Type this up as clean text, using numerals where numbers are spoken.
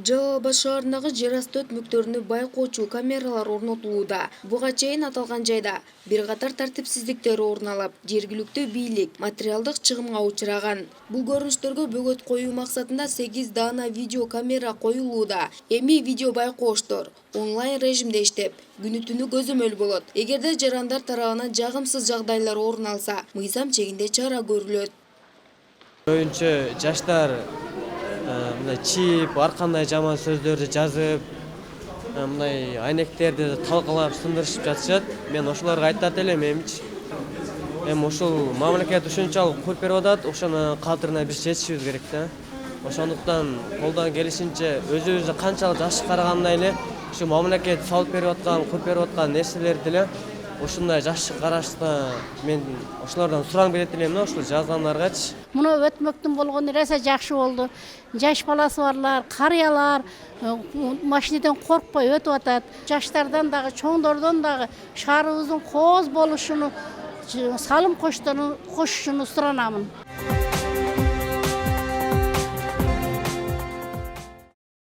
Жалал Абад шаарындагы жер асты өтмөктөрүнө байкоочу камералар орнотулууда. Буга чейин аталган жайда бир катар тартипсиздиктер орун алып, жергиликтүү бийлик материалдык чыгымга учураган. Бул көрүнүштөргө бөгөт коюу максатында 8 даана видео камера коюлууда. Эми видео байкооштор онлайн режимде иштеп, күнү-түнү көзөмөл болот. Эгерде жарандар тарабынан жагымсыз жагдайлар орун алса, мыйзам чегинде чара көрүлөт. Көбүнчө жаштар мындай чип, ар кандай жаман сөздөрдү жазып, мындай айнектерди талкалап сындырышып жатышат. Мен ошолорго айтат элем, эми ушул мамлекет ушунчалык куруп берип атат, ошонун калтырына биз жетишибиз керек да. Ошондуктан колдон келишинче өзүбүздү канчалык жакшы карагандай эле ушу мамлекет салып берип аткан, куруп берип аткан нерселерди эле ушундай жакшы карашта мен ошолордон сурам берет элем да, ушул жазгандаргачы. Мына өтмөктүн болгону эсе жакшы болду. Жаш баласы барлар, карыялар машинеден коркпой өтүп атат. Жаштардан дагы, чоңдордон дагы шаарыбыздын кооз болушуну, салым кошушуну суранамын.